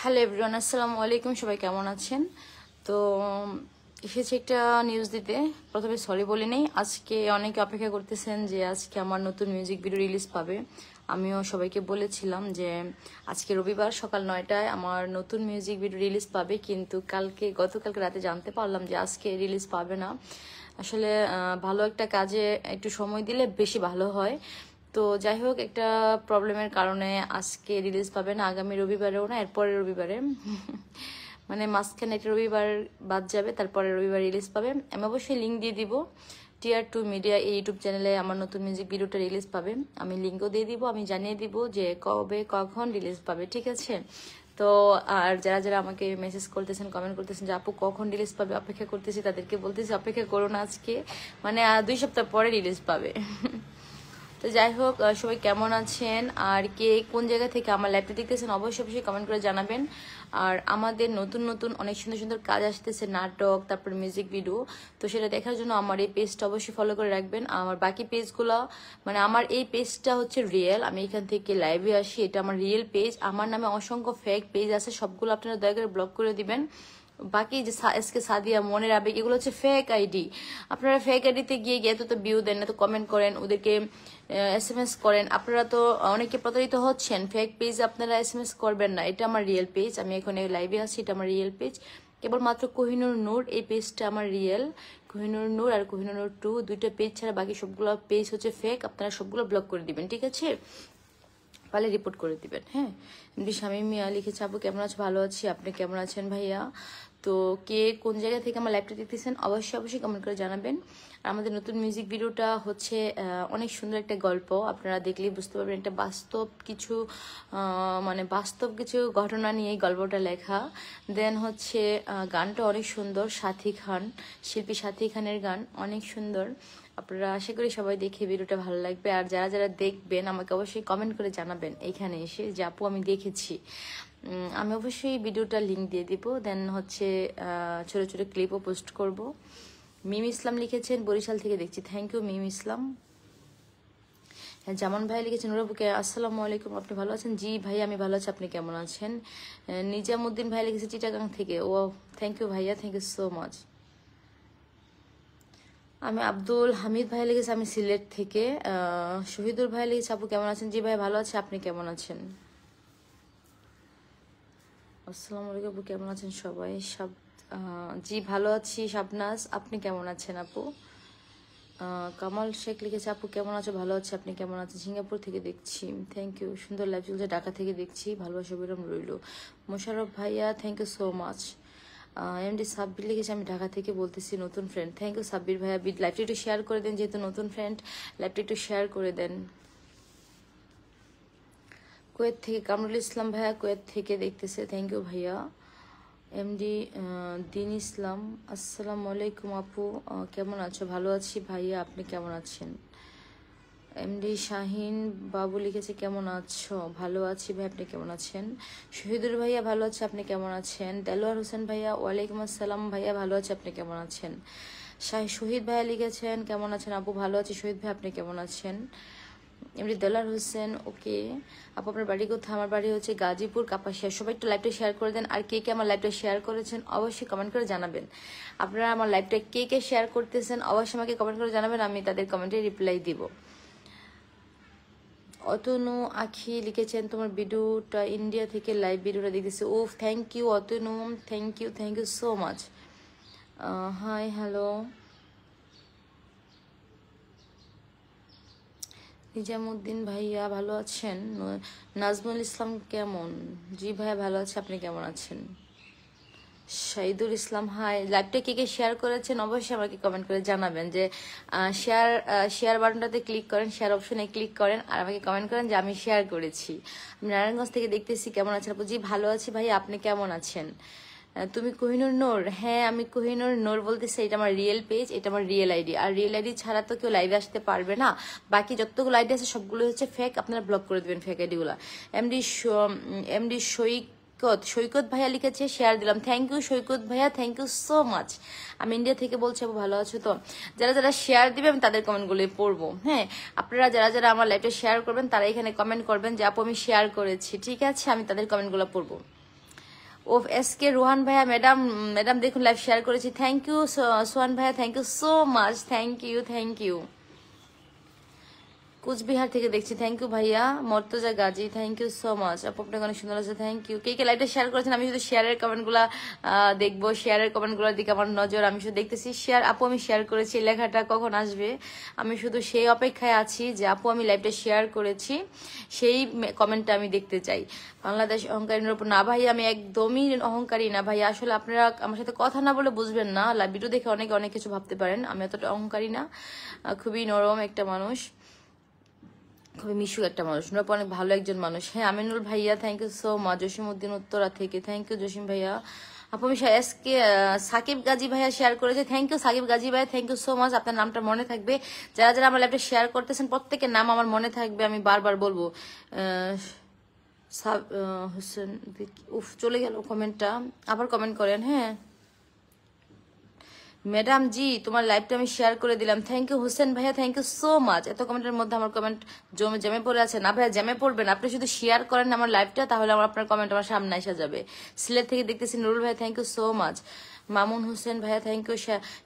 Hello everyone, আসসালামু আলাইকুম। সবাই কেমন আছেন? তো এসেছে একটা নিউজ দিতে। প্রথমে সরি বলে নেই, আজকে অনেকে অপেক্ষা করতেছেন যে আজকে আমার নতুন মিউজিক ভিডিও রিলিজ পাবে। আমিও সবাইকে বলেছিলাম যে আজকে রবিবার সকাল 9টায় আমার নতুন মিউজিক ভিডিও রিলিজ পাবে, কিন্তু গতকালকে রাতে জানতে পারলাম যে আজকে রিলিজ পাবে না। আসলে ভালো একটা কাজে একটু সময় দিলে বেশি ভালো হয়। তো যাই হোক, একটা প্রবলেমের কারণে আজকে রিলিজ পাবে না, আগামী রবিবারেও না, এরপরের রবিবারে মানে মাঝখানে একটা রবিবার বাদ যাবে, তারপরে রবিবার রিলিজ পাবে। আমি অবশ্যই লিঙ্ক দিয়ে দিব। Tier 2 মিডিয়া এই ইউটিউব চ্যানেলে আমার নতুন মিউজিক ভিডিওটা রিলিজ পাবে। আমি লিঙ্কও দিয়ে দিব, আমি জানিয়ে দিব যে কবে কখন রিলিজ পাবে, ঠিক আছে? তো আর যারা যারা আমাকে মেসেজ করতেছেন, কমেন্ট করতেছেন যে আপু কখন রিলিজ পাবে, অপেক্ষা করতেছি, তাদেরকে বলতেছি অপেক্ষা করুন, আজকে মানে 2 সপ্তাহ পরে রিলিজ পাবে। তো যাই হোক, সবাই কেমন আছেন আর কে কোন জায়গা থেকে আমার লাইভটা দেখতেছেন অবশ্যই অবশ্যই কমেন্ট করে জানাবেন। আর আমাদের নতুন নতুন অনেক সুন্দর সুন্দর কাজ আসতেছে, নাটক, তারপর মিউজিক ভিডিও। তো সেটা দেখার জন্য আমার এই পেজটা অবশ্যই ফলো করে রাখবেন। আমার বাকি পেজগুলো মানে আমার এই পেজটা হচ্ছে রিয়েল, আমি এখান থেকে লাইভে আসি, এটা আমার রিয়েল পেজ। আমার নামে অসংখ্য ফেক পেজ আছে, সবগুলো আপনারা দয়া করে ব্লক করে দিবেন। বাকি যে এসকে সাদিয়া, মনের আবেগ, এগুলো হচ্ছে ফেক আইডি। আপনারা ফেক আইডিতে গিয়ে গিয়ে তো ভিউ দেন না, তো কমেন্ট করেন, ওদেরকে SMS করেন। আপনারা তো অনেকে প্রতারিত হচ্ছেন। ফেক পেজ আপনারা SMS করবেন না, এটা আমার রিয়েল পেজ। আমি এখন লাইভে আছি, এটা আমার রিয়েল পেজ। কেবলমাত্র কোহিনুর নূর এই পেজটা আমার রিয়েল। কোহিনুর নূর আর কোহিনুর নূর 2 দুইটা পেজ ছাড়া বাকি সবগুলো পেজ হচ্ছে ফেক। আপনারা সবগুলো ব্লক করে দিবেন, ঠিক আছে? পারলে রিপোর্ট করে দিবেন। হ্যাঁ, শামীম মিয়া লিখেছে আপু কেমন আছো? ভালো আছি, আপনি কেমন আছেন ভাইয়া? তো কে কোন জায়গা থেকে আমার লাইভটা দেখতেছেন অবশ্যই অবশ্যই কমেন্ট করে জানাবেন। আর আমাদের নতুন মিউজিক ভিডিওটা হচ্ছে অনেক সুন্দর একটা গল্প, আপনারা দেখলেই বুঝতে পারবেন। একটা বাস্তব কিছু ঘটনা নিয়ে এই গল্পটা লেখা। দেন হচ্ছে গানটা অনেক সুন্দর, শিল্পী সাথী খানের গান অনেক সুন্দর। আপনারা আশা করি সবাই দেখে ভিডিওটা ভালো লাগবে। আর যারা যারা দেখবেন আমাকে অবশ্যই কমেন্ট করে জানাবেন এইখানে এসে যে আপু আমি দেখেছি। আমি অবশ্যই ভিডিওটা লিঙ্ক দিয়ে দিব। দেন হচ্ছে ছোট ছোট ক্লিপও পোস্ট করব। মিম ইসলাম লিখেছেন বরিশাল থেকে দেখছি, থ্যাংক ইউ মিম ইসলাম। জামান ভাই লিখেছেন নুরাবুকে আসসালামু আলাইকুম, আপনি ভালো আছেন? জি ভাই আমি ভালো আছি, আপনি কেমন আছেন? নিজামুদ্দিন ভাই লিখেছে চিটাগাং থেকে, ও থ্যাংক ইউ ভাইয়া, থ্যাংক ইউ সো মাচ। আমি আব্দুল হামিদ ভাই লিখেছে আমি সিলেট থেকে। শহীদুল ভাই লিখেছে আপু কেমন আছেন? জি ভাই ভালো আছে, আপনি কেমন আছেন? আসসালামু আলাইকুম আপু, কেমন আছেন সবাই? জি ভালো আছি। শাবনাজ আপনি কেমন আছেন আপু? কামাল শেখ লিখেছে আপু কেমন আছো? ভালো আছে, আপনি কেমন আছেন? সিঙ্গাপুর থেকে দেখছি, থ্যাংক ইউ। সুন্দর লাইভ চলছে, ঢাকা থেকে দেখছি, ভালোবাসা বিরাম রইল। মোশারফ ভাইয়া thank you so much. MD Sabbir লিখেছে আমি ঢাকা থেকে বলতেছি, নতুন ফ্রেন্ড, থ্যাংক ইউ সাব্বির ভাইয়া। লাইভটা একটু শেয়ার করে দেন, যেহেতু নতুন ফ্রেন্ড লাইভটা একটু শেয়ার করে দেন। কুয়েত থেকে কামরুল ইসলাম ভাইয়া কুয়েত থেকে দেখতেছে, থ্যাংক ইউ ভাইয়া। এমডি দিন ইসলাম আসসালামু আলাইকুম আপু, কেমন আছো? ভালো আছি ভাইয়া, আপনি কেমন আছেন? এমডি শাহিন বাবু লিখেছে কেমন আছো? ভালো আছি ভাই, আপনি কেমন আছেন? শহীদুর ভাইয়া ভালো আছে, আপনি কেমন আছেন? দেলোয়ার হোসেন ভাইয়া ওয়ালাইকুম আসসালাম ভাইয়া, ভালো আছে, আপনি কেমন আছেন? শহীদ ভাইয়া লিখেছেন কেমন আছেন আপু? ভালো আছি শহীদ ভাই, আপনি কেমন আছেন? এমনি দেলার হোসেন ওকে। আপু আপনার বাড়ি কোথায়? আমার বাড়ি হচ্ছে গাজীপুর কাপাসিয়া। সবাই একটু লাইভটা শেয়ার করে দেন। আর কে কে আমার লাইভটা শেয়ার করেছেন অবশ্যই কমেন্ট করে জানাবেন। আপনারা আমার লাইভটা কে কে শেয়ার করতেছেন অবশ্যই আমাকে কমেন্ট করে জানাবেন, আমি তাদের কমেন্টে রিপ্লাই দিব। অতনু আখি লিখেছেন তোমার ভিডিওটা ইন্ডিয়া থেকে লাইভ ভিডিওটা দেখতেছি, ও thank you Atanu, thank you so much. Hi hello Nizamuddin ভাইয়া ভালো আছেন? নাজমুল ইসলাম কেমন? জি ভাইয়া ভালো আছে, আপনি কেমন আছেন? শাহিদুল ইসলাম হাই। লাইভটা কে কে শেয়ার করেছেন অবশ্যই আমাকে কমেন্ট করে জানাবেন। যে শেয়ার বাটনটাতে ক্লিক করেন, শেয়ার অপশনে ক্লিক করেন আর আমাকে কমেন্ট করেন যে আমি শেয়ার করেছি। আমি নারায়ণগঞ্জ থেকে দেখতেছি, কেমন আছেন আপু? জি ভালো আছি ভাই, আপনি কেমন আছেন? তুমি কোহিনুর নূর? হ্যাঁ আমি কোহিনুর নূর বলতেছি, এটা আমার রিয়েল পেজ, এটা আমার রিয়েল আইডি। আর রিয়েল আইডি ছাড়া তো কেউ লাইভে আসতে পারবে না। বাকি যতগুলো আইডি আছে সবগুলো হচ্ছে ফেক, আপনারা ব্লক করে দেবেন ফেক আইডিগুলো। এমডি সৈকত ভাইয়া লিখেছে শেয়ার দিলাম, থ্যাংক ইউ সৈকত ভাইয়া, থ্যাংক ইউ সো মাচ। আমি ইন্ডিয়া থেকে বলছি আপু ভালো আছো তো? যারা যারা শেয়ার দিবে আমি তাদের কমেন্টগুলো পড়বো। হ্যাঁ, আপনারা যারা যারা আমার লাইভটা শেয়ার করবেন তারা এখানে কমেন্ট করবেন যে আপু আমি শেয়ার করেছি, ঠিক আছে? আমি তাদের কমেন্টগুলো পড়বো। ও এস কে রোহান ভাইয়া, ম্যাডাম ম্যাডাম দেখুন লাইভ শেয়ার করেছি, থ্যাংক ইউ সোহান ভাইয়া, thank you so much, thank you thank you. Coochbehar থেকে দেখছি, থ্যাংক ইউ ভাইয়া। Murtaza Gazi, thank you so much আপু, আপনাকে অনেক সুন্দর আছে, থ্যাংক ইউ। কে কে লাইভটা শেয়ার করেছেন, আমি শুধু শেয়ারের কমেন্টগুলো দেখবো, শেয়ারের কমেন্টগুলোর দিকে আমার নজর, আমি শুধু দেখতেছি শেয়ার। আপু আমি শেয়ার করেছি, লেখাটা কখন আসবে আমি শুধু সেই অপেক্ষায় আছি যে আপু আমি লাইভটা শেয়ার করেছি সেই কমেন্টটা আমি দেখতে চাই। বাংলাদেশ অহংকারীর উপর না ভাই, আমি একদমই অহংকারী না ভাই, আসলে আপনারা আমার সাথে কথা না বলে বুঝবেন না, লাইভ ভিডিও দেখে অনেকে অনেক কিছু ভাবতে পারেন, আমি এতটা অহংকারী না, খুবই নরম একটা মানুষ, খুবই মিশুক একটা মানুষ, নুরাপ অনেক ভালো একজন মানুষ। হ্যাঁ আমিনুল ভাইয়া, thank you so much. Jasimuddin Uttara থেকে, থ্যাংক ইউ জসিম ভাইয়া। আপু আমি এসকে সাকিব গাজী ভাইয়া শেয়ার করেছে, থ্যাংক ইউ সাকিব গাজী ভাইয়া, থ্যাংক ইউ সো মাচ। আপনার নামটা মনে থাকবে, যারা যারা আমার লাইভটা শেয়ার করতেছেন প্রত্যেকের নাম আমার মনে থাকবে, আমি বারবার বলবো। হোসেন, উফ চলে গেল কমেন্টটা, আবার কমেন্ট করেন। হ্যাঁ ম্যাডাম জি তোমার লাইভটা আমি শেয়ার করে দিলাম, থ্যাংক ইউ হোসেন ভাইয়া, থ্যাংক ইউ সো মাচ। এত কমেন্টের মধ্যে আমার কমেন্ট জমে পড়ে আছে না ভাইয়া, জমে পড়বেন, আপনি শুধু শেয়ার করেন আমার লাইভটা, তাহলে আমার আপনার কমেন্ট আমার সামনে এসে যাবে। সিলেট থেকে দেখতেছি নুরুল ভাইয়া, thank you so much. Mamun Hossain ভাইয়া, থ্যাংক ইউ।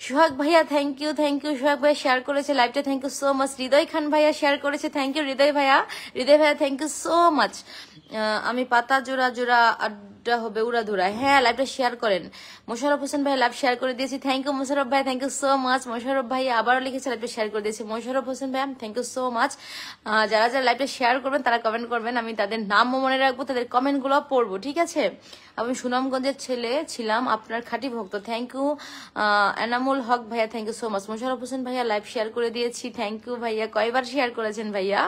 সোহাগ ভাইয়া, থ্যাংক ইউ সোহাগ ভাইয়া শেয়ার করেছে লাইভটা, thank you so much. Hridoy খান ভাইয়া শেয়ার করেছে, থ্যাংক ইউ হৃদয় ভাইয়া, থ্যাংক ইউ সো মাচ। আমি পাতা জোড়া জোড়া আড্ডা হবে উড়াধুরা, হ্যাঁ লাইভটা শেয়ার করেন। মোশারফ হোসেন ভাই লাইভ শেয়ার করে দিয়েছি, থ্যাংক ইউ মোশারফ ভাই, thank you so much. Mosharraf ভাই আবারও লিখেছে লাইভটা শেয়ার করে দিয়েছি, মোশারফ হোসেন ভাই থ্যাংক ইউ সো মাচ। যারা যারা লাইভটা শেয়ার করবেন তারা কমেন্ট করবেন, আমি তাদের নামও মনে রাখবো, তাদের কমেন্টগুলো পড়বো, ঠিক আছে। আমি সুনামগঞ্জের ছেলে ছিলাম, আপনার খাঁটি ভক্ত, থ্যাংক ইউ। এনামুল হক ভাইয়া, thank you so much. Mosharraf Hossain ভাইয়া লাইভ শেয়ার করে দিয়েছি, থ্যাংক ইউ ভাইয়া। কয়বার শেয়ার করেছেন ভাইয়া,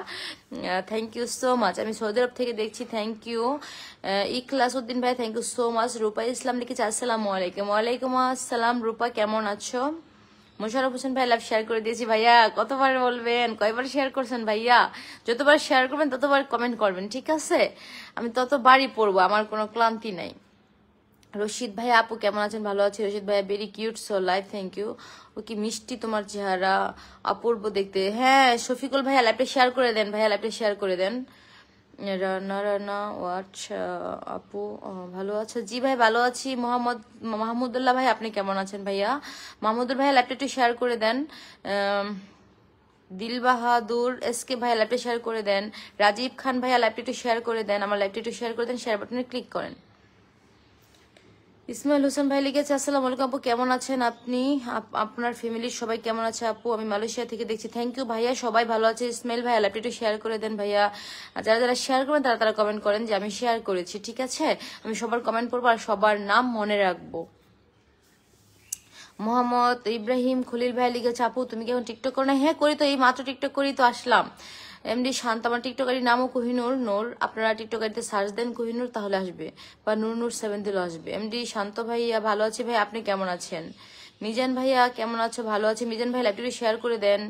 থ্যাংক ইউ সো মাচ। আমি সৌদি আরব থেকে দেখছি, থ্যাংক ইউ। ইখলাস উদ্দিন ভাই, থ্যাংক ইউ সো মাচ। রূপা ইসলাম লিখেছে আসসালামু আলাইকুম। ওয়ালাইকুম আসসালাম রূপা, কেমন আছো? মোশারফ হোসেন ভাই লাইভ শেয়ার করে দিয়েছি ভাইয়া, কতবার বলবেন, কয়বার শেয়ার করছেন ভাইয়া? যতবার শেয়ার করবেন ততবার কমেন্ট করবেন, ঠিক আছে, আমি ততবারই পড়বো, আমার কোনো ক্লান্তি নাই। রশিদ ভাই আপু কেমন আছেন? ভালো আছি রশিদ ভাইয়া, very cute so live, thank you. ও কি মিষ্টি তোমার চেহারা, অপূর্ব দেখতে। হ্যাঁ শফিকুল ভাইয়া লাইভটা শেয়ার করে দেন ভাইয়া, লাইভটা শেয়ার করে দেন। রানা রানা ও আচ্ছা আপু ভালো আছো? জি ভাই ভালো আছি। মাহমুদুল্লাহ ভাই আপনি কেমন আছেন ভাইয়া? মাহমুদুল ভাইয়া লাইভটা একটু শেয়ার করে দেন। দিল বাহাদুর এসকে ভাইয়া লাইভটা শেয়ার করে দেন। রাজীব খান ভাইয়া লাইভটা একটু শেয়ার করে দেন, আমার লাইভটা একটু শেয়ার করে দেন, শেয়ার বাটনে ক্লিক করেন। ইসমাইল হোসেন ভাই লিখেছে আসসালামু আলাইকুম আপু, কেমন আছেন আপনি? আপনার ফ্যামিলির সবাই কেমন আছে আপু? আমি মালয়েশিয়া থেকে দেখছি, থ্যাংক ইউ ভাইয়া, সবাই ভালো আছে। ইসমাইল ভাই লাইভটা একটু শেয়ার করে দেন ভাইয়া। যারা যারা শেয়ার করবেন তারা তারা কমেন্ট করেন যে আমি শেয়ার করেছি, ঠিক আছে, আমি সবার কমেন্ট পড়বো আর সবার নাম মনে রাখবো। মোহাম্মদ ইব্রাহিম খলিল ভাই লিখেছে আপু তুমি কেমন টিকটক করো না? হ্যাঁ করি তো, এই মাত্র টিকটক করি তো আসলাম। এমডি শান্ত, আমার টিকটকারির নামও কোহিনুর নূর, আপনারা টিকটকারিতে সার্চ দেন কোহিনুর তাহলে আসবে, বা নূর 7 দিলেও আসবে। এমডি শান্ত ভাইয়া ভালো আছি ভাই, আপনি কেমন আছেন? মিজান ভাইয়া কেমন আছো? ভালো আছে। মিজান ভাই লাইভটি শেয়ার করে দেন।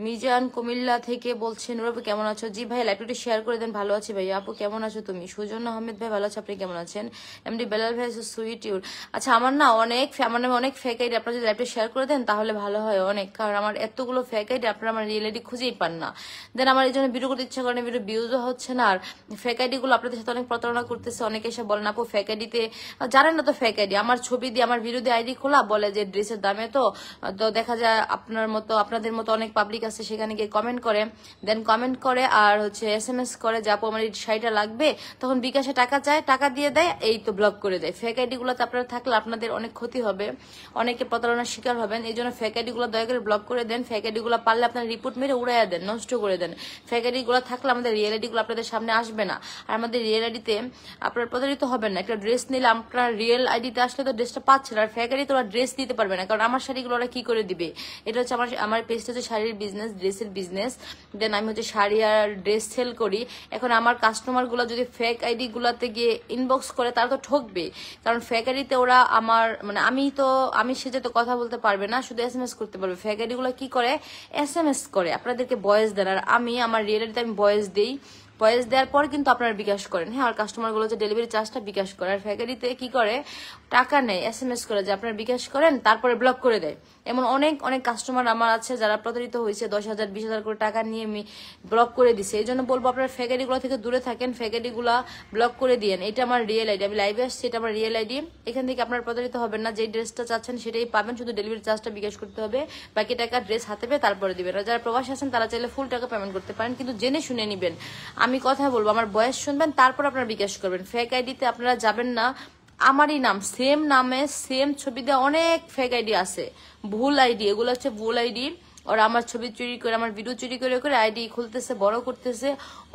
মিজান কুমিল্লা থেকে বলছেন আপু কেমন আছো? জি ভাই লাইভটি শেয়ার করে দেন, ভালো আছি ভাইয়া। আপু কেমন আছো তুমি? সুজন আহমেদ ভাই ভালো আছে, আপনি কেমন আছেন? এমডি বেলাল ভাই সুইট ইউর। আচ্ছা আমার না আমার নামে অনেক ফেক আইডি, আপনারা যদি লাইভটা শেয়ার করে দেন তাহলে ভালো হয় অনেক, কারণ আমার এতগুলো ফেক আইডি, আপনারা আমার রিয়েল আইডি খুঁজেই পান না, দেন আমার এই জন্য ভিডিও করতে ইচ্ছা করেন, ভিডিও ভিউজও হচ্ছে না, আর ফেক আইডি গুলো আপনাদের সাথে অনেক প্রতারণা করতেছে। অনেকে এসে বলেন আপু ফেক আইডিতে, জানেন না তো ফেক আইডি, আমার ছবি দিয়ে আমার ভিডিও দিয়ে আইডি খোলা, বলে যে ড্রেসের দামে তো দেখা যায় আপনাদের মতো অনেক পাবলিক আছে, সেখানে গিয়ে কমেন্ট করে, দেন কমেন্ট করে আর হচ্ছে SMS করে যে আপু আমার এই শাড়িটা লাগবে, তখন বিকাশে টাকা চায়, টাকা দিয়ে দেয়, এই তো ব্লক করে দেয়। ফেক আইডি গুলোতে আপনারা থাকলে আপনাদের অনেক ক্ষতি হবে, অনেকে প্রতারণার শিকার হবেন, এই জন্য ফেক আইডি গুলো দয়া করে ব্লক করে দেন। ফেক আইডি গুলো পারলে আপনার রিপোর্ট মেরে উড়াইয়া দেন, নষ্ট করে দেন। ফেক আইডি গুলো থাকলে আমাদের রিয়েল আইডি গুলো আপনাদের সামনে আসবে না, আর আমাদের রিয়েল আইডিতে আপনার প্রতারিত হবেন না। একটা ড্রেস নিলে আপনার রিয়েল আইডিতে আসলে তো ড্রেসটা পাচ্ছেন, আর ফেক আইডি তো ওরা ড্রেস দিতে পারবে না, কারণ আমার শাড়িগুলো ওরা কি করে দিবে? এটা হচ্ছে আমার পেজটা হচ্ছে শাড়ির বিজনেস, ড্রেসের বিজনেস, দেন আমি হচ্ছে শাড়ি আর ড্রেস সেল করি। এখন আমার কাস্টমার গুলো যদি ফেক আইডি গুলাতে গিয়ে ইনবক্স করে তারা তো ঠকবে, কারণ ফেক আইডিতে ওরা আমার আমি সেজে তো কথা বলতে পারবে না, শুধু SMS করতে পারবে। ফেক আইডি গুলো কি করে? SMS করে আপনাদেরকে ভয়েস দেন, আর আমি আমার রিয়েল আইডিতে আমি ভয়েস দিই, ভয়েস দেওয়ার পর কিন্তু আপনারা বিকাশ করেন। হ্যাঁ, আর কাস্টমারগুলো যে ডেলিভারি চার্জটা বিকাশ করে, আর ফ্যাকারিতে কি করে টাকা নেয়, SMS করে যে আপনারা বিকাশ করেন, তারপরে ব্লক করে দেয়। এমন অনেক অনেক কাস্টমার আমার আছে যারা প্রতারিত হয়েছে, 10,000 20,000 করে টাকা নিয়ে ব্লক করে দিছে। এই জন্য বলবো আপনারা ফ্যাকারিগুলো থেকে দূরে থাকেন, ফ্যাকারিগুলা ব্লক করে দিয়েন। এটা আমার রিয়েল আইডি, আমি লাইভে আসছি, এটা আমার রিয়েল আইডি। এখান থেকে আপনারা প্রতারিত হবেন না, যে ড্রেসটা চাচ্ছেন সেটাই পাবেন, শুধু ডেলিভারি চার্জটা বিকাশ করতে হবে, বাকি টাকা ড্রেস হাতে পেয়ে তারপরে দিবেন। আর যারা প্রবাসী আছেন তারা চাইলে ফুল টাকা পেমেন্ট করতে পারেন, কিন্তু জেনে শুনে নিবেন। আমি কথা বলবো, আমার বয়স শুনবেন, তারপর আপনারা বিকাশ করবেন। ফেক আইডিতে আপনারা যাবেন না। আমারই নাম, সেম নামে সেম ছবি দেওয়া অনেক ফেক আইডি আছে, ভুল আইডি, এগুলো হচ্ছে ভুল আইডি। ওরা আমার ছবি চুরি করে, আমার ভিডিও চুরি করে করে আইডি খুলতেছে, বড় করতেছে।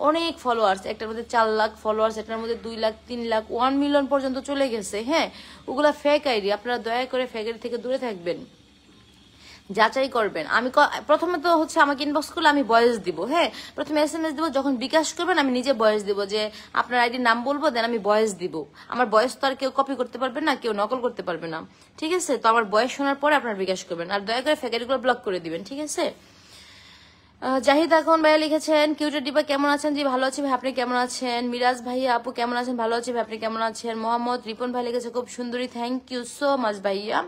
অনেক ফলোয়ার্স, একটার মধ্যে 4 লাখ ফলোয়ার্স, একটার মধ্যে 2 লাখ 3 লাখ 1 মিলিয়ন পর্যন্ত চলে গেছে। হ্যাঁ, ওগুলা ফেক আইডি, আপনারা দয়া করে ফেক আইডি থেকে দূরে থাকবেন, যাচাই করবেন। আমি প্রথমে তো হচ্ছে আমাকে ইনবক্স করলে আমি ভয়েস দিব। হ্যাঁ, প্রথমে SMS দিব, যখন বিকাশ করবেন আমি নিজে ভয়েস দিব, যে আপনার আইডির নাম বলবো, দেন আমি ভয়েস দিব। আমার ভয়েস তো আর কেউ কপি করতে পারবে না, কেউ নকল করতে পারবে না, ঠিক আছে? তো আমার ভয়েস শোনার পরে আপনার বিকাশ করবেন, আর দয়া করে ফেক আইডিগুলো ব্লক করে দিবেন, ঠিক আছে? জাহিদ এখন ভাইয়া লিখেছেন, কিউটের ডিবা কেমন আছেন? জি ভালো আছি ভাই, আপনি কেমন আছেন? মিরাজ ভাইয়া আপু কেমন আছেন? ভালো আছি ভাই, আপনি কেমন আছেন? মোহাম্মদ রিপন ভাই লিখেছে খুব সুন্দরী, থ্যাংক ইউ সো মাচ ভাইয়া।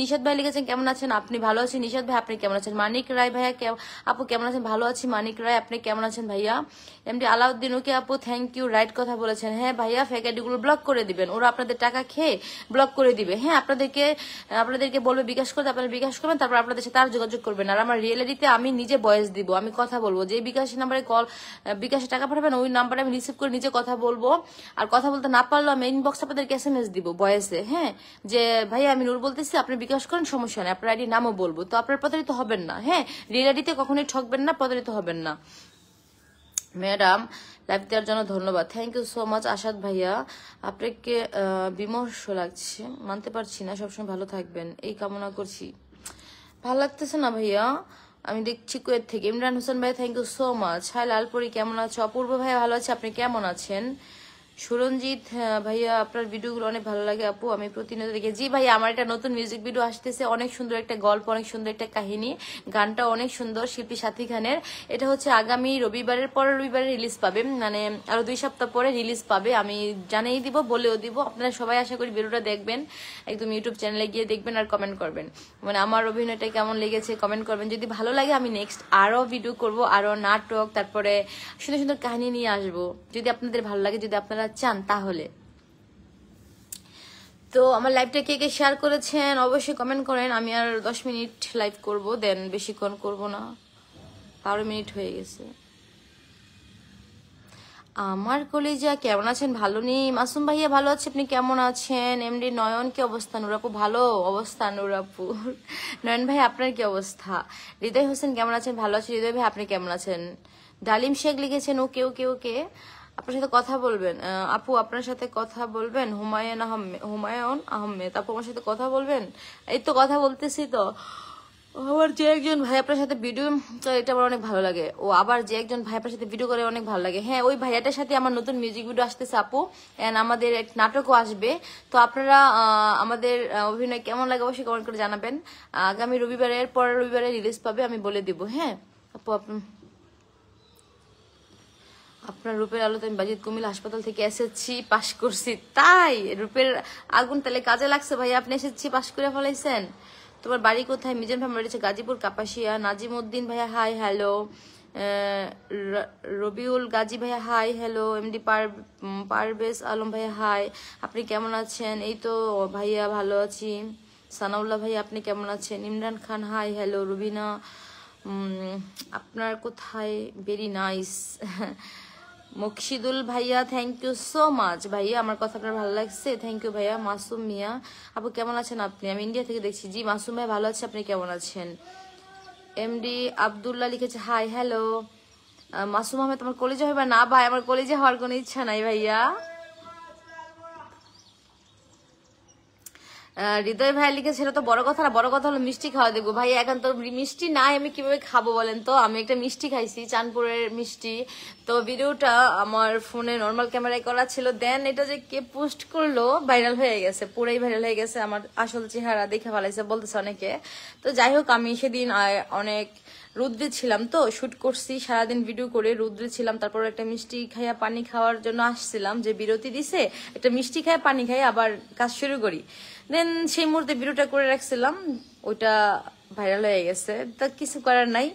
নিশাদ ভাই লিখেছেন কেমন আছেন? আপনি ভালো আছি নিশাদ ভাই, আপনি কেমন আছেন? মানিক রায় ভাইয়া আপু কেমন আছেন? ভালো আছি মানিক রায়, আপনি কেমন আছেন ভাইয়া? এমডি আলাউদ্দিন ওকে আপু থ্যাংক ইউ, রাইট কথা বলেছেন। হ্যাঁ ভাইয়া, ফেক আইডি গুলো ব্লক করে দিবেন, ওরা আপনাদের টাকা খেয়ে ব্লক করে দিবে। হ্যাঁ, আপনাদেরকে বলবে বিকাশ করতে, আপনারা বিকাশ করবেন, তারপর আপনাদের সাথে আর যোগাযোগ করবেন। আর আমার রিয়েল আইডিতে আমি নিজে ভয়েস দিব, আমি কথা বলবো, যে বিকাশ নাম্বারে বিকাশে টাকা পাঠাবেন ওই নাম্বারে আমি রিসিভ করে নিজে কথা বলবো। আর কথা বলতে না পারলেও আমি ইনবক্স আপনাদেরকে SMS দিব ভয়েসে। হ্যাঁ, যে ভাইয়া আমি নূর বলতেছি, আপনি বিকাশ করেন, সমস্যা নেই, আপনার আইডি নামও বলবো। তো আপনার প্রতারিত হবেন না। হ্যাঁ, রিয়েল আইডিতে কখনোই ঠকবেন না, প্রতারিত হবেন না। ম্যাডাম লাইভ দেওয়ার জন্য ধন্যবাদ, thank you so much. Asad ভাইয়া আপনাকে বিমর্ষ লাগছে, মানতে পারছি না, সবসময় ভালো থাকবেন এই কামনা করছি। ভালো লাগতেছে না ভাইয়া, আমি দেখছি কুয়েত থেকে। ইমরান হোসেন ভাই thank you so much. Hi Lalpuri কেমন আছো? অপূর্ব ভাইয়া ভালো আছে, আপনি কেমন আছেন? সুরঞ্জিত ভাইয়া আপনার ভিডিওগুলো অনেক ভালো লাগে আপু, আমি প্রতিনিয়ত দেখি। জি ভাইয়া, আমার একটা নতুন মিউজিক ভিডিও আসতেছে, অনেক সুন্দর একটা গল্প, অনেক সুন্দর একটা কাহিনী, গানটা অনেক সুন্দর, শিল্পী সাথী খানের। এটা হচ্ছে আগামী রবিবারের পরের রবিবারে রিলিজ পাবে, মানে আরো 2 সপ্তাহ পরে রিলিজ পাবে। আমি জানিয়ে দিব, বলেও দিব। আপনারা সবাই আশা করি ভিডিওটা দেখবেন, একদম ইউটিউব চ্যানেলে গিয়ে দেখবেন আর কমেন্ট করবেন, মানে আমার অভিনয়টা কেমন লেগেছে কমেন্ট করবেন। যদি ভালো লাগে আমি নেক্সট আরো ভিডিও করব, আরো নাটক, তারপরে সুন্দর সুন্দর কাহিনী নিয়ে আসবো, যদি আপনাদের ভালো লাগে, যদি আপনারা চান তাহলে। তো আমার লাইভটা কে কে শেয়ার করেছেন অবশ্যই কমেন্ট করেন। আমি আর 10 মিনিট লাইভ করব, দেন বেশিক্ষণ করব না, 12 মিনিট হয়ে গেছে। আমার কলিজা কেমন আছেন? ভালো নেই। মাসুম ভাইয়া ভালো আছে, আপনি কেমন আছেন? এমডি নয়ন কি অবস্থা? নুরাপু ভালো অবস্থা, নুরাপু। নয়ন ভাই আপনার কি অবস্থা? হৃদয় হোসেন কেমন আছেন? ভালো আছে হৃদয় ভাই, আপনি কেমন আছেন? ডালিম শেখ লিখেছেন ওকে ওকে ওকে, আপনার সাথে কথা বলবেন আপু, আপনার সাথে কথা বলবেন। হুমায়ুন আহমেদ আপু আমার সাথে কথা বলবেন। এই তো কথা বলতেছি তো। আবার যে একজন ভাই আপনার সাথে ভিডিও করে, এটা আমার অনেক ভালো লাগে। ও আবার যে একজন ভাই আপনার সাথে ভিডিও করে অনেক ভালো লাগে। হ্যাঁ, ওই ভাইয়াটার সাথে আমার নতুন মিউজিক ভিডিও আসতেছে আপু, এন্ড আমাদের এক নাটকও আসবে। তো আপনারা আমাদের অভিনয় কেমন লাগে অবশ্যই কমেন্ট করে জানাবেন। আগামী রবিবারের পরের রবিবারে রিলিজ পাবে, আমি বলে দিব। হ্যাঁ আপু, আপনার রূপের আলোতে আমি বাজিত কুমিল্লা হাসপাতাল থেকে এসেছি, পাশ করছি। তাই রূপের আগুন তাহলে কাজে লাগছে ভাই, আপনি এসেছি পাশ করে ফেলাইছেন। তোমার বাড়ি কোথায়? মিজান ভাই রয়েছে গাজীপুর কাপাসিয়া। নাজিম উদ্দিন ভাইয়া হাই হ্যালো। রবিউল গাজী ভাইয়া hi hello. MD Parvez Alam ভাইয়া হাই, আপনি কেমন আছেন? এই তো ভাইয়া ভালো আছি। সানাউল্লাহ ভাইয়া আপনি কেমন আছেন? Imran Khan hi hello. রুবিনা আপনার কোথায়? Very nice. মুকশিদুল ভাইয়া থ্যাংক ইউ সো মাচ ভাইয়া, আমার কথা আপনার ভালো লাগছে, থ্যাংক ইউ ভাইয়া। মাসুম মিয়া আপু কেমন আছেন আপনি? আমি ইন্ডিয়া থেকে দেখছি। জি মাসুম ভাই ভালো আছে, আপনি কেমন আছেন? এমডি আব্দুল্লাহ লিখেছে হাই হ্যালো। মাসুম আহমেদ আমার কলেজে হবে না ভাই, আমার কলেজে হওয়ার কোনো ইচ্ছা নাই ভাইয়া। হৃদয় ভাই লিখেছে সেটা তো বড় কথা না, বড় কথা হলো মিষ্টি খাওয়া দেখবো। ভাই এখন তো মিষ্টি নাই, আমি কিভাবে খাবো বলেন তো? আমি একটা মিষ্টি খাইছি, চাঁদপুরের মিষ্টি। তো ভিডিওটা আমার ফোনে নর্মাল ক্যামেরায় করা ছিল, দেন এটা যে কে পোস্ট করলো ভাইরাল হয়ে গেছে, পুরাই ভাইরাল হয়ে গেছে। আমার আসল চেহারা দেখে ভালাইছে বলতেছে অনেকে। তো যাই হোক, আমি সেদিন অনেক রুদ্রে ছিলাম, তো শুট করছি সারাদিন ভিডিও করে রুদ্রে ছিলাম। তারপর একটা মিষ্টি খাইয়া পানি খাওয়ার জন্য আসছিলাম, যে বিরতি দিছে একটা মিষ্টি খাইয়া পানি খাই আবার কাজ শুরু করি। দেন সেই মুহূর্তে ভিডিওটা করে রাখছিলাম, ওইটা ভাইরাল হয়ে গেছে। তা কিছু করার নাই,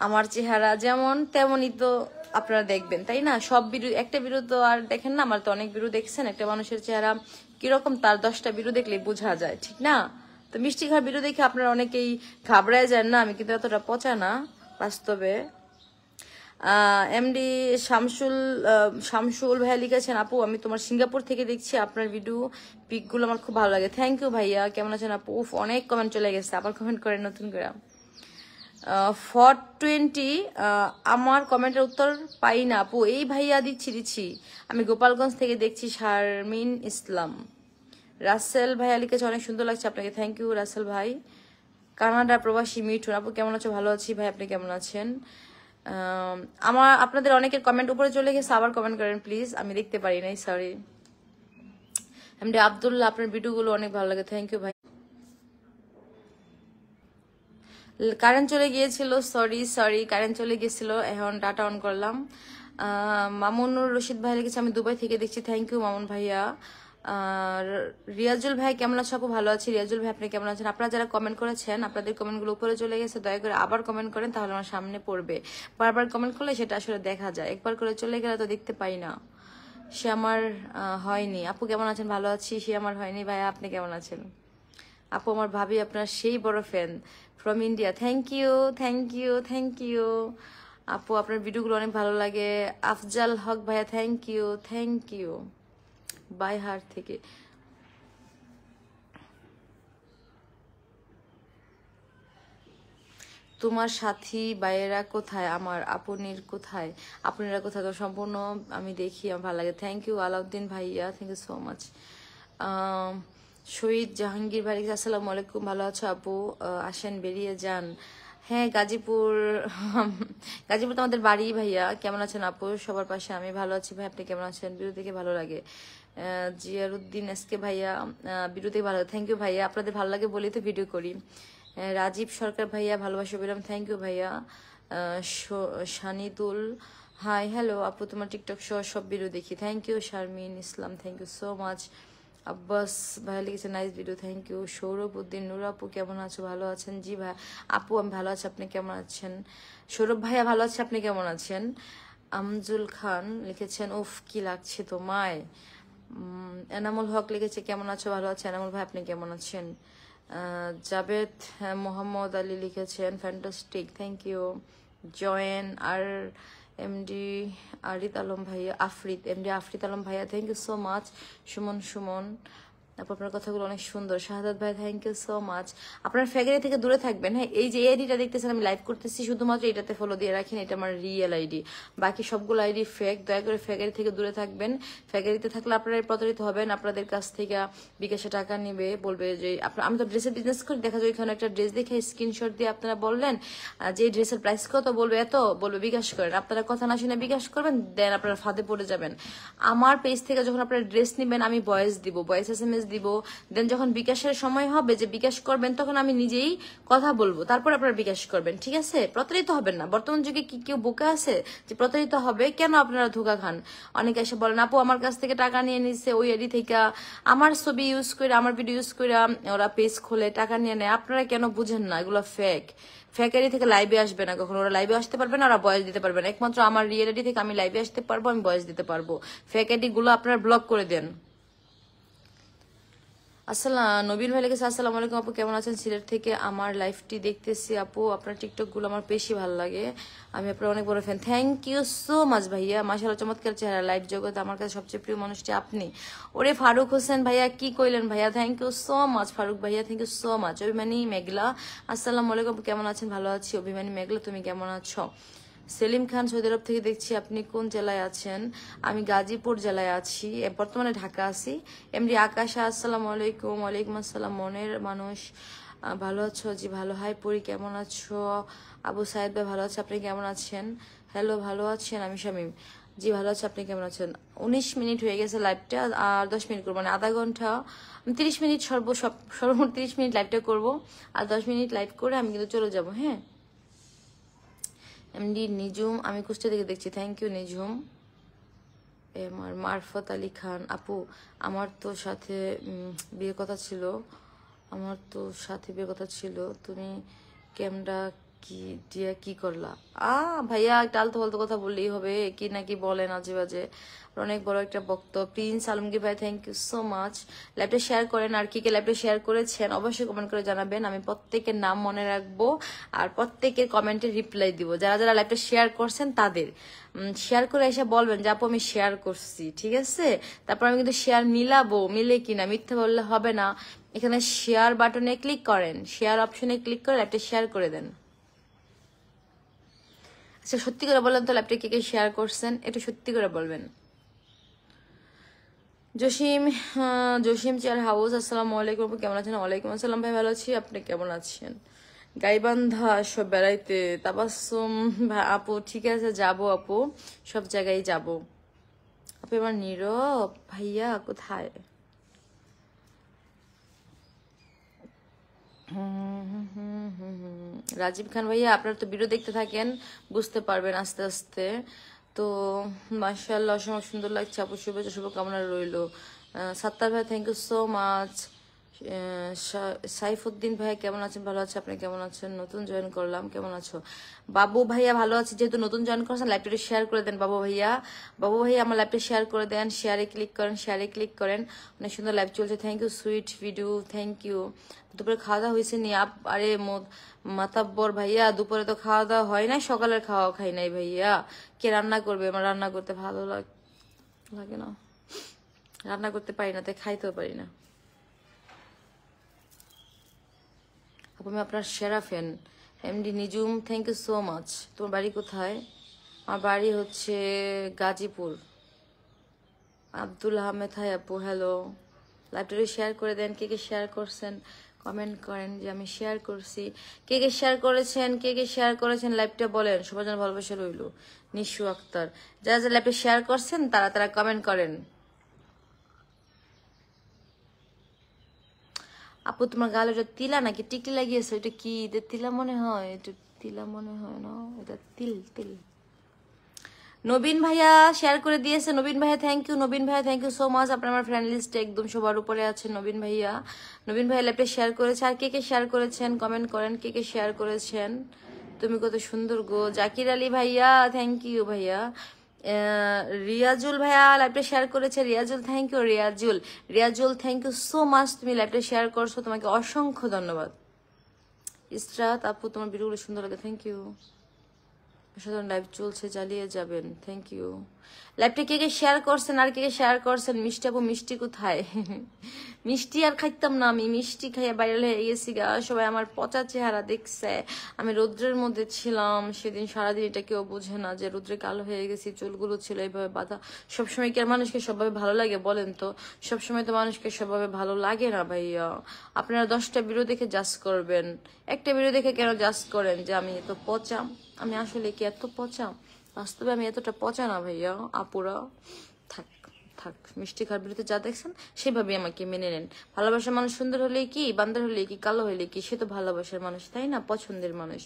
আমার চেহারা যেমন তেমনই তো আপনারা দেখবেন, তাই না? সব ভিডিও, একটা ভিডিও তো আর দেখেন না, আমার তো অনেক ভিডিও দেখছেন। একটা মানুষের চেহারা কিরকম তার 10টা ভিডিও দেখলে বোঝা যায়, ঠিক না? তো মিষ্টি খাওয়ার ভিডিও দেখে আপনারা অনেকেই ঘাবড়ায় যান না, আমি কিন্তু এতটা পচা না বাস্তবে। এমডি শামসুল ভাইয়া লিখেছেন, আপু আমি তোমার সিঙ্গাপুর থেকে দেখছি, আপনার ভিডিও পিকগুলো আমার খুব ভালো লাগে। থ্যাংক ইউ ভাইয়া, কেমন আছেন আপু? অনেক কমেন্ট চলে গেছে, আবার কমেন্ট করেন নতুন করে। 420 আমার কমেন্টের উত্তর পাই না আপু। এই ভাইয়া দিচ্ছি, আমি গোপালগঞ্জ থেকে দেখছি। শারমিন ইসলাম। রাসেল ভাইয়া লিখেছে, অনেক সুন্দর লাগছে আপনাকে। থ্যাংক ইউ রাসেল ভাই। কানাডা প্রবাসী মিঠুন, আপু কেমন আছো? ভালো আছি ভাই, আপনি কেমন আছেন? আপনাদের অনেকের কমেন্ট উপরে চলে গেছে, আবার কমেন্ট করেন প্লিজ, আমি দেখতে পারি নাই, সরি। এমডি আব্দুল্লাহ, আপনার ভিডিওগুলো অনেক ভালো লাগে। থ্যাংক ইউ ভাই। কারেন্ট চলে গিয়েছিল, সরি কারেন্ট চলে গিয়েছিল, এখন ডাটা অন করলাম। মামুনুর রশিদ ভাই লিখেছে, আমি দুবাই থেকে দেখছি। থ্যাংক ইউ মামুন ভাইয়া। রিয়াজুল ভাই কেমন আছো? আপু ভালো আছি। রিয়াজুল ভাই আপনি কেমন আছেন? আপনারা যারা কমেন্ট করেছেন, আপনাদের কমেন্টগুলো উপরে চলে গেছে, দয়া করে আবার কমেন্ট করেন, তাহলে আমার সামনে পড়বে। বারবার কমেন্ট করলে সেটা আসলে দেখা যায়, একবার করে চলে গেলে তো দেখতে পাই না। সে আমার হয়নি। আপু কেমন আছেন? ভালো আছি। সে আমার হয়নি। ভাইয়া আপনি কেমন আছেন? আপু আমার ভাবি আপনার সেই বড় fan from India. Thank you আপু, আপনার ভিডিওগুলো অনেক ভালো লাগে। আফজাল হক ভাইয়া থ্যাংক ইউ বাই হার্ট থেকে। তোমার সাথী ভাইয়েরা কোথায়? আমার আপনারা কোথায়? তো সম্পূর্ণ আমি দেখি, আমার ভালো লাগে। থ্যাংক ইউ আলাউদ্দিন ভাইয়া, থ্যাংক ইউ সো মাচ। শহীদ জাহাঙ্গীর ভাই, আসসালামু আলাইকুম, ভালো আছো আপু? আসেন বেরিয়ে যান। হ্যাঁ, গাজীপুর গাজীপুর তো আমাদের বাড়ি। ভাইয়া কেমন আছেন আপু? সবার পাশে আমি ভালো আছি ভাই, আপনি কেমন আছেন? ভিডিও দেখে ভালো লাগে। জিয়ারুদ্দিন এসকে ভাইয়া, ভিডিও দেখে ভালো লাগে। থ্যাংক ইউ ভাইয়া, আপনাদের ভালো লাগে বলেই তো ভিডিও করি। রাজীব সরকার ভাইয়া, ভালোবাসা বিরাম। থ্যাংক ইউ ভাইয়া। শানিদুল, হাই হ্যালো আপু, তোমার টিকটক সব ভিডিও দেখি। Thank you Sharmin Islam, thank you so much. Abbas ভাইয়া লিখেছে, nice video, thank you. Sourav Uddin, Noor আপু কেমন আছো? ভালো আছেন? জি ভাই আপু আমি ভালো আছি, আপনি কেমন আছেন? সৌরভ ভাইয়া ভালো আছে, আপনি কেমন আছেন? আমজুল খান লিখেছেন, উফ কি লাগছে তোমায়। এনামুল হক লিখেছে, কেমন আছো? ভালো আছে এনামুল ভাই, আপনি কেমন আছেন? জাবেদ মোহাম্মদ আলী লিখেছেন, ফ্যান্টাস্টিক, থ্যাংক ইউ। জয়েন আর এমডি আরিত আলম ভাইয়া, এমডি আফরিত আলম ভাইয়া, thank you so much. Suman, আপনার কথাগুলো অনেক সুন্দর। শাহাদাত ভাই, থ্যাংক ইউ সো মাচ। আপনার ফ্যাগারি থেকে দূরে থাকবেন। হ্যাঁ, এই যে আইডিটা দেখতেছেন আমি লাইভ করতেছি, শুধুমাত্র এটাতে ফলো দিয়ে রাখেন, এটা আমার রিয়েল আইডি, বাকি সবগুলো আইডি ফেক। দয়া করে ফ্যাগারি থেকে দূরে থাকবেন। ফ্যাগারিতে থাকলে আপনারা প্রতারিত হবেন, আপনাদের কাছ থেকে বিকাশে টাকা নিবে, বলবে যে আমি তো ড্রেসের বিজনেস করি, দেখা যায় ওইখানে একটা ড্রেস দেখে স্ক্রিনশট দিয়ে আপনারা বললেন যে এই ড্রেসের প্রাইস কত, বলবে বিকাশ করেন। আপনারা কথা না শুনে বিকাশ করবেন, দেন আপনারা ফাঁদে পড়ে যাবেন। আমার পেজ থেকে যখন আপনারা ড্রেস নেবেন, আমি ভয়েস SMS দিব, দেন যখন বিকাশের সময় হবে যে বিকাশ করবেন, তখন আমি নিজেই কথা বলবো, তারপর আপনারা বিকাশ করবেন, ঠিক আছে? প্রতারিত হবেন না। বর্তমান যুগে কি কেউ বোকা আছে যে প্রতারিত হবে? কেন আপনারা ধোকা খান? অনেকে এসে বলেন, আপু আমার কাছ থেকে টাকা নিয়ে নিচ্ছে, ওই আইডি থেকে আমার ছবি ইউজ করে, আমার ভিডিও ইউজ করে ওরা পেজ খোলে, টাকা নিয়ে নেয়। আপনারা কেন বুঝেন না? এগুলো ফেক আইডি থেকে লাইভে আসবে না কখনো, ওরা লাইভে আসতে পারবে না, ওরা ভয়েস দিতে পারবে না। একমাত্র আমার রিয়েল আইডি থেকে আমি লাইভে আসতে পারবো, আমি ভয়েস দিতে পারবো। ফেক আইডি গুলো আপনারা ব্লক করে দেন। নবীন ভাই লিখেছে, আসসালামু আলাইকুম আপু, কেমন আছেন? সিলেট থেকে আমার লাইফটি দেখতেছি আপু, আপনার টিকটক গুলো আমার বেশি ভালো লাগে, আমি আপনার অনেক বড় fan. Thank you so much ভাইয়া, মাশাআল্লাহ চমৎকার চেহারা, লাইভ জগৎ আমার কাছে সবচেয়ে প্রিয় মানুষটি আপনি। ওরে ফারুক হোসেন ভাইয়া, কি কইলেন ভাইয়া? Thank you so much Faruk ভাইয়া, থ্যাংক ইউ সো মাচ। অভিমানী মেঘলা, আসসালামু আলাইকুম, কেমন আছেন? ভালো আছি। অভিমানী মেঘলা, তুমি কেমন আছো? সেলিম খান সৌদি আরব থেকে দেখছি, আপনি কোন জেলায় আছেন? আমি গাজীপুর জেলায় আছি, বর্তমানে ঢাকা আছি। এমডি আকাশা, আসসালামু আলাইকুম। ওয়ালাইকুম আসসালাম। মনের মানুষ, ভালো আছো? জি ভালো। হাই পরি, কেমন আছো? আবু সাইদ ভাই ভালো আছে, আপনি কেমন আছেন? হ্যালো, ভালো আছেন? আমি শামীম, জি ভালো আছে, আপনি কেমন আছেন? 19 মিনিট হয়ে গেছে লাইভটা, আর 10 মিনিট করবো, মানে আধা ঘন্টা, 30 মিনিট সর্বমোট 30 মিনিট লাইভটা করবো, আর 10 মিনিট লাইভ করে আমি কিন্তু চলে যাব। হ্যাঁ, এমডি নিজুম, আমি কুষ্টিয়া থেকে দেখছি, থ্যাংক ইউ নিজুম। আমার মারফত আলী খান, আপু আমার তো সাথে বিয়ের কথা ছিল, তুমি ক্যামেরা কি দিয়া কি করলা? ভাইয়া একটা আলতো ফালতো কথা বললেই হবে, কি নাকি বলেন আজে বাজে, অনেক বড় একটা বক্তব্য। প্রিন্স আলমগীর ভাই, থ্যাংক ইউ সো মাচ। লাইভটা শেয়ার করেন, আর কে লাইভটা শেয়ার করেছেন অবশ্যই কমেন্ট করে জানাবেন, আমি প্রত্যেকের নাম মনে রাখবো আর প্রত্যেকের কমেন্টে রিপ্লাই দিব। যারা যারা লাইভটা শেয়ার করছেন তাদের শেয়ার করে এসে বলবেন যে আপু আমি শেয়ার করছি, ঠিক আছে? তারপর আমি কিন্তু শেয়ার মিলাবো, মিলে কিনা মিথ্যা বললে হবে না। এখানে শেয়ার বাটনে ক্লিক করেন, শেয়ার অপশনে ক্লিক করে লাইভটা শেয়ার করে দেন। আচ্ছা সত্যি করে বলেন তো লাইভটা কে কে শেয়ার করছেন, একটু সত্যি করে বলবেন। জসিম চেয়ার হাউস, আসসালামু আলাইকুম, কেমন আছেন? ওয়ালাইকুম আসসালাম ভাই, ভালো আছি, আপনি কেমন আছেন? গাইবান্ধা সব বেড়াইতে, তাবাসুম ভাই, আপু ঠিক আছে যাবো আপু, সব জায়গায় যাব। আপু এবার নীরব ভাইয়া কোথায়? রাজীব খান ভাইয়া, আপনারা তো ভিডিও দেখতে থাকেন, বুঝতে পারবেন আস্তে আস্তে। তো মাশাআল্লাহ অসম্ভব সুন্দর লাগছে আপু, শুভেচ্ছা শুভকামনা রইলো। সাত্তার ভাই, thank you so much. Saifuddin ভাই কেমন আছেন? ভালো আছে, আপনি কেমন আছেন? নতুন জয়েন করলাম, কেমন আছো? বাবু ভাইয়া ভালো আছে, যেহেতু নতুন জয়েন করছেন লাইভটা শেয়ার করে দেন। বাবু ভাইয়া আমার লাইভটা শেয়ার করে দেন, শেয়ারে ক্লিক করেন। অনেক সুন্দর লাইভ চলছে, thank you sweet video, thank you. দুপুরে খাওয়া দাওয়া হয়েছে নি? আরে মাতাব্বর ভাইয়া, দুপুরে তো খাওয়া দাওয়া হয় না, সকালের খাওয়া খাই নাই ভাইয়া। কে রান্না করবে? আমার রান্না করতে ভালো লাগে না, রান্না করতে পারি না, তাই খাইতেও পারি না। আমি আপনার সেরা fan. MD Nijum, thank you so much. তোমার বাড়ি কোথায়? আমার বাড়ি হচ্ছে গাজীপুর। আব্দুল আহমেদ, হাই আপু, হ্যালো। লাইভটা শেয়ার করে দেন, কে কে শেয়ার করছেন কমেন্ট করেন যে আমি শেয়ার করছি। কে কে শেয়ার করেছেন লাইভটা বলেন, সবার জন্য ভালোবাসা রইল। নিশু আক্তার, যারা যারা লাইভটা শেয়ার করছেন তারা তারা কমেন্ট করেন। আপু তোমার গালে ওটা তিলা নাকি টিকলি লাগিয়েছে? এটা কি তিলা মনে হয়, এটা তিলা মনে হয় না, এটা তিল তিল। নবীন ভাইয়া শেয়ার করে দিয়েছে, নবীন ভাইয়া থ্যাংক ইউ, নবীন ভাইয়া থ্যাংক ইউ সো মাচ। আপনার আমার ফ্রেন্ড লিস্টে একদম সবার উপরে আছে নবীন ভাইয়া। নবীন ভাইয়া ল্যাপটপ শেয়ার করেছে, আর কে কে শেয়ার করেছেন কমেন্ট করেন, কে কে শেয়ার করেছেন। তুমি কত সুন্দর গো। জাকির আলী ভাইয়া থ্যাংক ইউ ভাইয়া। রিয়াজুল ভাইয়া লাইভটা শেয়ার করেছে, Riazul thank you. Riazul thank you so much, তুমি লাইভটা শেয়ার করছো, তোমাকে অসংখ্য ধন্যবাদ। ইসরাত আপু তোমার ভিডিওগুলো সুন্দর লাগে, থ্যাংক ইউ। সাধারণ লাইভ চলছে, চালিয়ে যাবেন, থ্যাংক ইউ। লাইভটা কে কে শেয়ার করছেন, আর কে কে শেয়ার করছেন? মিষ্টি আপু, মিষ্টি কোথায়? মিষ্টি আর খাইতাম না, আমি মিষ্টি খাইয়া ভাইরাল হয়ে গেছি গা, সবাই আমার পচা চেহারা দেখছে। আমি রৌদ্রের মধ্যে ছিলাম সেদিন সারাদিন, এটা কেউ বোঝে না যে রৌদ্রে কালো হয়ে গেছি, চুলগুলো ছিল এইভাবে বাঁধা। সবসময় কি আর মানুষকে সবভাবে ভালো লাগে বলেন তো? সবসময় তো মানুষকে সবভাবে ভালো লাগে না ভাইয়া। আপনারা 10টা ভিডিও দেখে জাজ করবেন, একটা ভিডিও দেখে কেন জাজ করেন যে আমি এত পচা? আমি আসলে কি এত পচা? বাস্তবে আমি এতটা পচা না ভাইয়া। আপুরা থাক থাক, মিষ্টি খাওয়ার বিরুদ্ধে যা দেখছেন সেভাবে আমাকে মেনে নেন। ভালোবাসার মানুষ সুন্দর হলেই কি, বান্দর হলেই কি, কালো হলে কি, সে তো ভালোবাসার মানুষ, তাই না? পছন্দের মানুষ।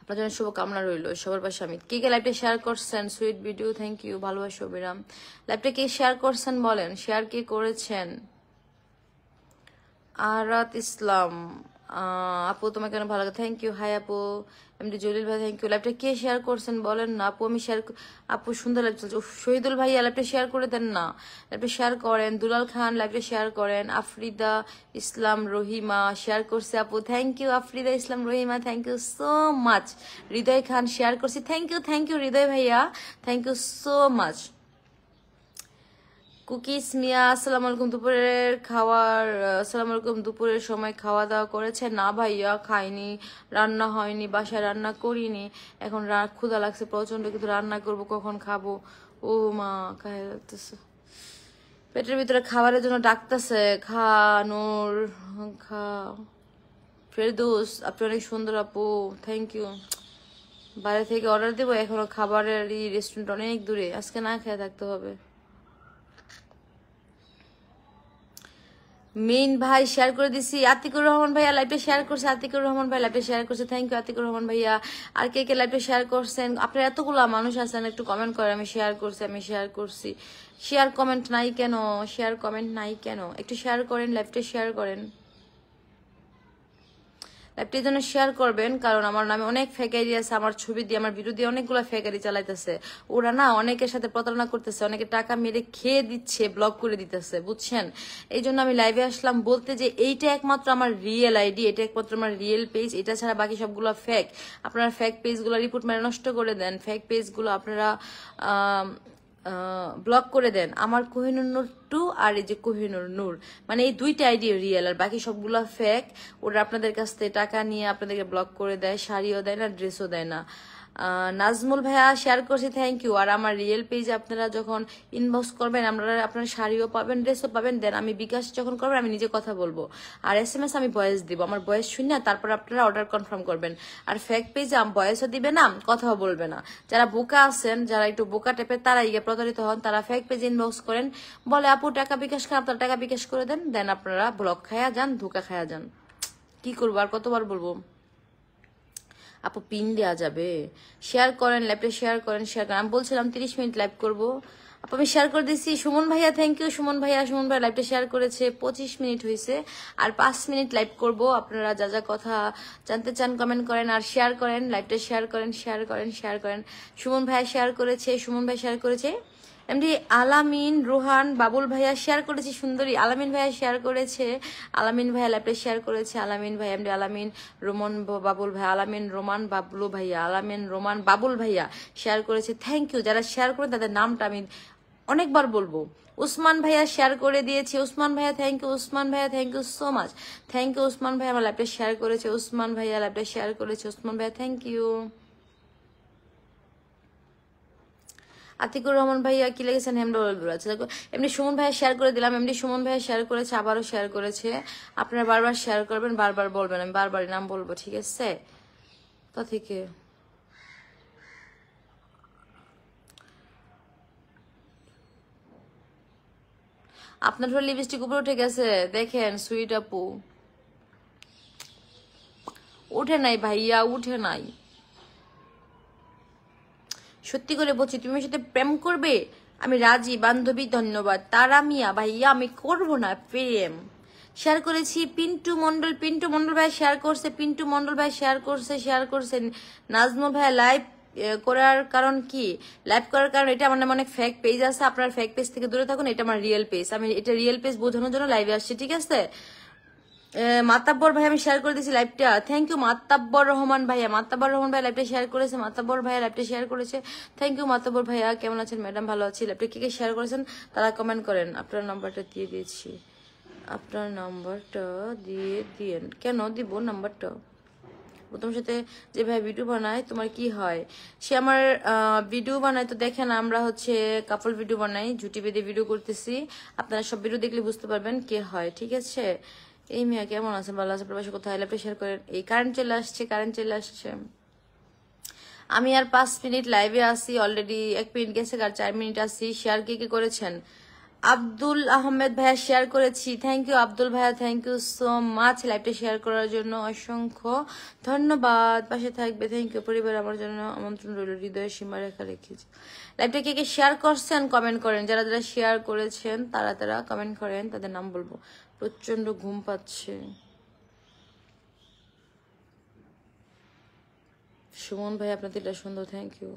আপনার জন্য শুভকামনা রইল, সবার পাশে আমি। কে কে লাইভটা শেয়ার করছেন? সুইট ভিডিও, থ্যাংক ইউ, ভালোবাসা অবিরাম। লাইভটা কে শেয়ার করছেন বলেন, শেয়ার কে করেছেন? আরাত ইসলাম, আপু তোমাকে কেন ভালো লাগে, থ্যাংক ইউ। হাই আপু। এমডি জলিল ভাই থ্যাংক ইউ। লাইভটা কে শেয়ার করছেন বলেন না আপু, আমি শেয়ার। আপু সুন্দর লাইভ চলছে। শহীদুল ভাই লাইভটা শেয়ার করে দেন না, লাইভটা শেয়ার করেন। দুলাল খান লাইভটা শেয়ার করেন। আফরিদা ইসলাম রহিমা শেয়ার করছে আপু, thank you. Afrida Islam Rahima thank you so much. Hridoy Khan share করছি, থ্যাংক ইউ হৃদয় ভাইয়া, থ্যাংক ইউ সো মাচ। কুকিস মিয়া আসসালামু আলাইকুম, দুপুরের খাওয়ার আসসালামু আলাইকুম, দুপুরের সময় খাওয়া দাওয়া করেছে? না ভাইয়া খাইনি, রান্না হয়নি, বাসায় রান্না করিনি। এখন ক্ষুধা লাগছে প্রচন্ড, কিন্তু রান্না করব কখন খাবো। ও মা খায় লাগতেছে, পেটের ভিতরে খাবারের জন্য ডাকতেছে। খা নূর, খা। ফেরদৌস আপনি অনেক সুন্দর আপু, থ্যাংক ইউ। বাইরে থেকে অর্ডার দেবো, এখনো খাবারের রেস্টুরেন্ট অনেক দূরে, আজকে না খেয়ে থাকতে হবে। মেইন ভাই শেয়ার করে দিছি, আতিকুর রহমান ভাইয়া লাইভে শেয়ার করছে, আতিকুর রহমান ভাই লাইভে শেয়ার করছে, থ্যাংক ইউ আতিকুর রহমান ভাইয়া। আর কে কে লাইভে শেয়ার করছেন? আপনার এতগুলা মানুষ আছেন, একটু কমেন্ট করেন আমি শেয়ার করছি, আমি শেয়ার করছি। শেয়ার কমেন্ট নাই কেন? শেয়ার কমেন্ট নাই কেন? একটু শেয়ার করেন, লাইভটা শেয়ার করেন। লাইভটির জন্য শেয়ার করবেন, কারণ আমার নামে অনেক ফেকারি আছে, আমার ছবি দিয়ে আমার ভিডিও দিয়ে অনেকগুলো ফেকারি চালাইতেছে। ওরা না অনেকের সাথে প্রতারণা করতেছে, অনেকে টাকা মেরে খেয়ে দিচ্ছে, ব্লক করে দিতেছে, বুঝছেন? এই জন্য আমি লাইভে আসলাম বলতে যে এইটা একমাত্র আমার রিয়েল আইডি, এটা একমাত্র আমার রিয়েল পেজ, এটা ছাড়া বাকি সবগুলো ফেক। আপনারা ফেক পেজগুলো রিপোর্ট মেরে নষ্ট করে দেন, ফেক পেজগুলো আপনারা ব্লক করে দেন। আমার কোহিনুর নূর 2 আর এই যে কোহিনুর নূর, মানে এই দুইটা আইডি রিয়েল, আর বাকি সবগুলো ফেক। ওরা আপনাদের কাছ থেকে টাকা নিয়ে আপনাদেরকে ব্লক করে দেয়, শাড়িও দেয় না, ড্রেসও দেয় না। নাজমুল ভাইয়া শেয়ার করছি, থ্যাংক ইউ। আর আমার রিয়েল পেজে আপনারা যখন ইনবক্স করবেন, আপনারা শাড়িও পাবেন, ড্রেসও পাবেন। দেন আমি বিকাশ যখন করবেন আমি নিজে কথা বলবো, আর SMS আমি ভয়েস দিব, আমার ভয়েস শুনে তারপর আপনারা অর্ডার কনফার্ম করবেন। আর ফেক পেজে ভয়েসও দিবে না, কথাও বলবে না। যারা বোকা আছেন, যারা একটু বোকা টাইপের, তারা ইয়ে প্রতারিত হন, তারা ফেক পেজে ইনবক্স করেন, বলে আপু টাকা বিকাশ করেন, আপনারা টাকা বিকাশ করে দেন, দেন আপনারা ব্লক খায়া যান, ধোকা খায়া যান। কি করবো আর কতবার বলবো? আপু পিন দেওয়া যাবে? শেয়ার করেন, লাইভটা শেয়ার করেন, শেয়ার করেন। আমি বলছিলাম 30 মিনিট লাইভ করবো, আপু আমি শেয়ার করে দিচ্ছি। সুমন ভাইয়া থ্যাংক ইউ, সুমন ভাইয়া লাইভটা শেয়ার করেছে, 25 মিনিট হয়েছে, আর 5 মিনিট লাইভ করব। আপনারা যা যা কথা জানতে চান কমেন্ট করেন আর শেয়ার করেন, লাইভটা শেয়ার করেন, শেয়ার করেন, শেয়ার করেন। সুমন ভাইয়া শেয়ার করেছে, সুমন ভাই শেয়ার করেছে, এমডি আলামিন রোহান বাবুল ভাইয়া শেয়ার করেছে, সুন্দরী আলামিন ভাইয়া শেয়ার করেছে, আলামিন ভাইয়া লাইভটা শেয়ার করেছে, আলামিন ভাই, এমডি আলামিন রোমান বাবুল ভাই, আলামিন রোমান বাবলু ভাইয়া, আলামিন রোমান বাবুল ভাইয়া শেয়ার করেছে, থ্যাংক ইউ। যারা শেয়ার করে তাদের নামটা আমি অনেকবার বলবো। উসমান ভাইয়া শেয়ার করে দিয়েছে, উসমান ভাইয়া থ্যাংক ইউ, উসমান ভাইয়া thank you so much, thank you. Usman ভাইয়া আমার লাইভটা শেয়ার করেছে, উসমান ভাইয়া লাইভটা শেয়ার করেছে, উসমান ভাইয়া থ্যাংক ইউ। আতিকুর রহমান ভাইয়া কি লেগেছেন? এমনি সুমন ভাইয়া শেয়ার করে দিলাম, এমনি সুমন ভাইয়া শেয়ার করেছে, আবারও শেয়ার করেছে। আপনারা বারবার শেয়ার করবেন, বারবার বলবেন, আমি বারবারই নাম বলবো, ঠিক আছে? তা থেকে আপনার হলো লিপস্টিক উপরে উঠে গেছে, দেখেন সুইট আপু, উঠে নাই ভাইয়া, উঠে নাই। সত্যি করে বলছি, তুমি আমার সাথে প্রেম করবে? আমি রাজি বান্ধবী, ধন্যবাদ। তারা মিয়া ভাইয়া আমি করব না প্রেম। শেয়ার করেছি পিন্টু মন্ডল, পিন্টু মন্ডল ভাই শেয়ার করছে, পিন্টু মন্ডল ভাই শেয়ার করছে, শেয়ার করছেন। নাজমুল ভাই লাইভ করার কারণ কি? লাইভ করার কারণ এটা আমার নামে অনেক ফেক পেজ আছে, আপনার ফেক পেজ থেকে দূরে থাকুন, এটা আমার রিয়েল পেজ, আমি এটা রিয়েল পেজ বোঝানোর জন্য লাইভে আসছি, ঠিক আছে? মাতাব্বর ভাই আমি শেয়ার করে দিয়েছি লাইভটা, থ্যাংক ইউ। মাতাব্বর রহমান ভাইয়া, মাতাব্বর রহমান ভাই লাইভটা শেয়ার করেছে, মাতাব্বর ভাইয়া লাইভটা শেয়ার করেছে, থ্যাংক ইউ মাতাব্বর ভাইয়া। কেমন আছেন ম্যাডাম? ভালো আছি। লাইভটা কে কে শেয়ার করেছেন তারা কমেন্ট করেন। আপনার নাম্বারটা দিয়ে দিয়েছি, আপনার নাম্বারটা দিয়ে দিয়েন। কেন দিব নাম্বারটা? প্রথম সাথে যে ভাই ভিডিও বানায় তোমার কি হয়? সে আমার ভিডিও বানায়, তো দেখেন আমরা হচ্ছে কাপল ভিডিও বানাই, ঝুটি বেঁধে ভিডিও করতেছি, আপনারা সব ভিডিও দেখলে বুঝতে পারবেন কে হয়, ঠিক আছে? এই মিয়া কেমন আছে? ভালো আছে? প্রবাসী কোথায়? লাইভটা শেয়ার করেন। এই কারেন্ট চলে আসছে, কারেন্ট চলে আসছে। আমি আর 5 মিনিট লাইভে আসি, অলরেডি 1 মিনিট গেছে, আর 4 মিনিট আসি। শেয়ার কে কে করেছেন? আব্দুল আহমেদ ভাইয়া শেয়ার করেছি, থ্যাংক ইউ আব্দুল ভাইয়া, থ্যাংক ইউ সো মাচ লাইভটা শেয়ার করার জন্য, অসংখ্য ধন্যবাদ। পাশে থাকবে, থ্যাংক ইউ। পরিবার আমার জন্য আমন্ত্রণ রইল, হৃদয়ের সীমা রেখা রেখেছি। লাইভটা কে কে শেয়ার করছেন কমেন্ট করেন, যারা যারা শেয়ার করেছেন তারা তারা কমেন্ট করেন, তাদের নাম বলবো। প্রচন্ড ঘুম পাচ্ছে। সুমন ভাই আপনাদের এটা সুন্দর, থ্যাংক ইউ।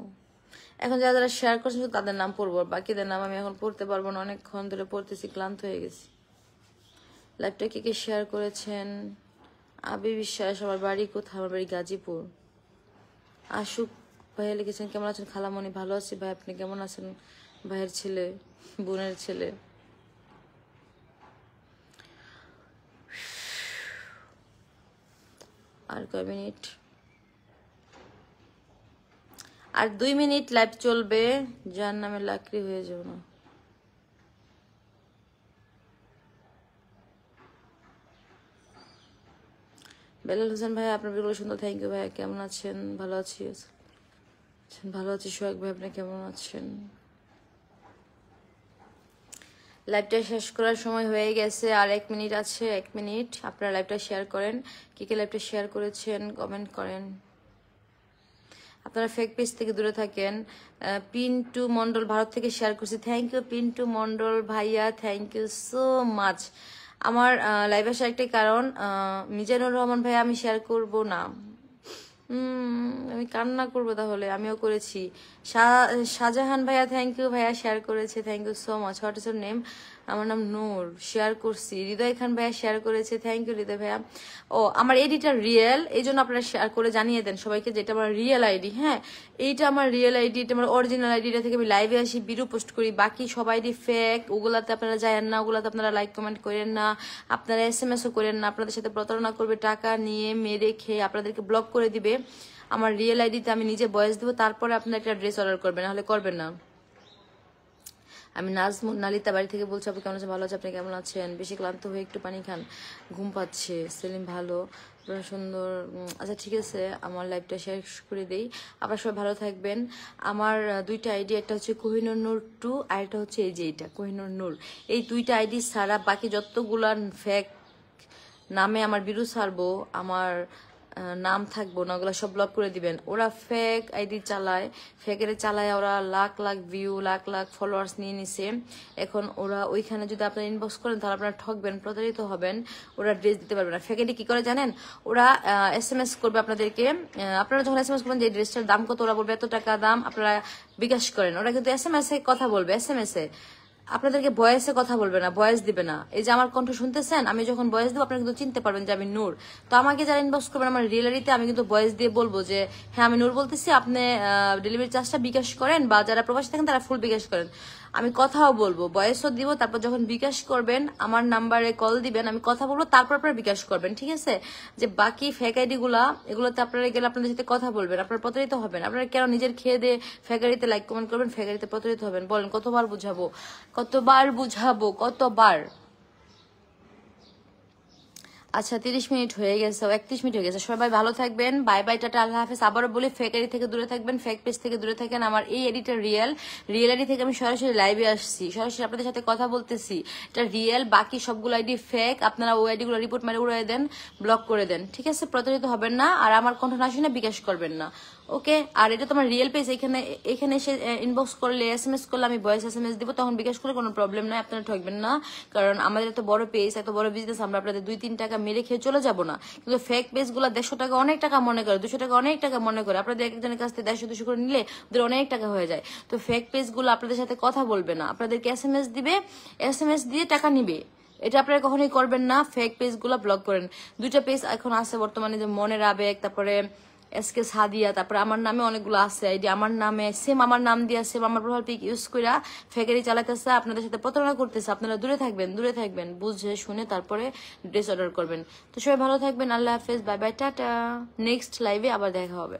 এখন যারা যারা শেয়ার করছেন তাদের নাম পড়বো, বাকিদের নাম আমি এখন পড়তে পারবো না, অনেকক্ষণ ধরে পড়তেছি, ক্লান্ত হয়ে গেছি। লাইভটা কে কে শেয়ার করেছেন? আবি বিশ্বাস, আমার বাড়ি কোথায়? আমার বাড়ি গাজীপুর। আশুক ভাইয়া লিখেছেন কেমন আছেন খালামণি? ভালো আছি ভাই, আপনি কেমন আছেন? ভাইয়ের ছেলে, বোনের ছেলে। আর কয় মিনিট? আর 2 মিনিট লাইভ চলবে, যার নামে লাকড়ি হয়ে যাবে না। বেলাল হোসেন ভাই, আপনার ভিডিওগুলো সুন্দর, থ্যাংক ইউ ভাইয়া। কেমন আছেন? ভালো আছি, ভালো আছি। সোহাগ ভাই, আপনি কেমন আছেন? লাইভটা শেষ করার সময় হয়ে গেছে, আর 1 মিনিট আছে। 1 মিনিট আপনারা লাইভটা শেয়ার করেন। কে লাইভটা শেয়ার করেছেন কমেন্ট করেন। আপনারা ফেক পেজ থেকে দূরে থাকেন। পিন্টু মন্ডল ভারত থেকে শেয়ার করছি, থ্যাংক ইউ পিন্টু মন্ডল ভাইয়া, থ্যাংক ইউ সো মাচ। আমার লাইভ আসার একটাই কারণ, মিজানুর রহমান ভাইয়া আমি শেয়ার করব না। আমি কান্না করবো তাহলে, আমিও করেছি। শাহজাহান ভাইয়া, থ্যাংক ইউ ভাইয়া, শেয়ার করেছে, thank you so much. What is your name? আমার নাম নূর, শেয়ার করছি। হৃদয় খান ভাইয়া শেয়ার করেছে, থ্যাংক ইউ হৃদয় ভাইয়া। ও আমার এডিটা রিয়েল, এই জন্য আপনারা শেয়ার করে জানিয়ে দেন সবাইকে যেটা আমার রিয়েল আইডি। হ্যাঁ, এইটা আমার রিয়েল আইডি, এটা আমার অরিজিনাল আইডিটা থেকে আমি লাইভে আসি, ভিডিও পোস্ট করি। বাকি সব আইডি ফেক, ওগুলাতে আপনারা যায়েন না, ওগুলাতে আপনারা লাইক কমেন্ট করেন না, আপনারা SMS ও করেন না। আপনাদের সাথে প্রতারণা করবে, টাকা নিয়ে মেরে খেয়ে আপনাদেরকে ব্লক করে দিবে। আমার রিয়েল আইডিতে আমি নিজে ভয়েস দিব, তারপরে আপনারা একটা ড্রেস অর্ডার করবেন, নাহলে করবেন না। আমি নালিতা বাড়ি থেকে বলছি, আপনি কেমন আছেন? ভালো আছে, আপনি কেমন আছেন? বেশি ক্লান্ত হয়ে একটু পানি খান, ঘুম পাচ্ছে। সেলিম ভালো, সুন্দর। আচ্ছা ঠিক আছে, আমার লাইভটা শেষ করে দেই। আবার সবাই ভালো থাকবেন। আমার 2টা আইডি, একটা হচ্ছে কোহিনুর নূর 2, আর একটা হচ্ছে এই যে এটা কোহিনুর নূর। এই 2টা আইডি ছাড়া বাকি যতগুলান ফেক নামে আমার ভিডিও ছাড়বো, আমার নাম থাকবো না, ওগুলো সব ব্লক করে দিবেন। ওরা ফেক আইডি চালায়, ফেকের চালায়, ওরা লাখ লাখ ভিউ, লাখ লাখ ফলোয়ার্স নিয়ে নিছে। এখন ওরা ওইখানে যদি আপনারা ইনবক্স করেন তাহলে আপনারা ঠকবেন, প্রতারিত হবেন। ওরা ড্রেস দিতে পারবে না। ফেক আইডি কি করে জানেন? ওরা SMS করবে আপনাদেরকে। আপনারা যখন SMS করবেন যে ড্রেসটার দাম কত, ওরা বলবে এত টাকা দাম, আপনারা বিকাশ করেন। ওরা কিন্তু SMS এ কথা বলবে, SMS এ আপনাদেরকে ভয়েসে কথা বলবে না, ভয়েস দিবে না। এই যে আমার কণ্ঠ শুনতেছেন, আমি যখন ভয়েস দেবো আপনারা কিন্তু চিনতে পারবেন যে আমি নূর। তো আমাকে যারা ইনবক্স করবেন আমার রিয়েলারিতে, আমি কিন্তু ভয়েস দিয়ে বলবো যে হ্যাঁ আমি নূর বলতেছি, আপনি ডেলিভারি চার্জটা বিকাশ করেন, বা যারা প্রবাসী থাকেন তারা ফুল বিকাশ করেন। আমি কথাও বলবো, ভয়েসও দিব। তারপর যখন বিকাশ করবেন আমার নাম্বারে কল দিবেন, আমি কথা বলবো, তারপর আপনারা বিকাশ করবেন, ঠিক আছে? যে বাকি ফেক আইডি এগুলোতে আপনারা গেলে আপনাদের সাথে কথা বলবেন, আপনারা প্রতারিত হবেন। আপনারা কেন নিজের খেয়ে দিয়ে ফেক আইডিতে লাইক কমেন্ট করবেন, ফেক আইডিতে প্রতারিত হবেন? বলেন, কতবার বুঝাবো, কতবার বুঝাবো, কতবার? আচ্ছা 30 মিনিট হয়ে গেছে, 31 মিনিট হয়ে গেছে। সবাই ভালো থাকবেন, বাই বাই, টাটা, আল্লাহ হাফেজ। আবারও বলি, ফেক আইডি থেকে দূরে থাকবেন, ফেক পেজ থেকে দূরে থাকেন। আমার এই এডিটা রিয়েল আইডি থেকে আমি সরাসরি লাইভে আসছি, সরাসরি আপনাদের সাথে কথা বলতেছি। এটা রিয়েল, বাকি সবগুলো আইডি ফেক। আপনারা ওই আইডি গুলো রিপোর্ট মারে উড়াই দেন, ব্লক করে দেন, ঠিক আছে? প্রতারিত হবেন না, আর আমার কণ্ঠ না শুনে বিকাশ করবেন না, ওকে? আর এটা তোমার রিয়েল পেজ, এখানে এসে ইনবক্স করলে, SMS করলে আমি ভয়েস SMS দিব, তখন বিকাশ করলে কোনো প্রবলেম নাই, আপনারা ঠকবেন না। কারণ আমাদের এত বড় পেজ, এত বড় বিজনেস, আমরা আপনাদের 2-3 টাকা মেরে খেয়ে চলে যাব না। কিন্তু ফেক পেজ গুলো 150 টাকা অনেক টাকা মনে করে, 200 টাকা অনেক টাকা মনে করে। আপনাদের একজনের কাছ থেকে 150-200 করে নিলে ওদের অনেক টাকা হয়ে যায়। তো ফেক পেজ গুলো আপনাদের সাথে কথা বলবে না, আপনাদেরকে SMS দিবে, SMS দিয়ে টাকা নিবে। এটা আপনারা কখনোই করবেন না। ফেক পেজ গুলা ব্লক করেন। 2টা পেজ এখন আছে বর্তমানে, যে মনের আবেগ, তারপরে SK সাদিয়া, তারপরে আমার নামে অনেকগুলো আছে আইডি, আমার নামে সেম, আমার নাম দিয়া সেম আমার প্রোফাইল পিক ইউজ কইরা ফেকারি চালাইতেছে, আপনাদের সাথে প্রতারণা করতেছে। আপনারা দূরে থাকবেন, বুঝে শুনে তারপরে ড্রেস অর্ডার করবেন। তো সবাই ভালো থাকবেন, আল্লাহ হাফেজ, বাই বাই, টাটা। নেক্সট লাইভে আবার দেখা হবে।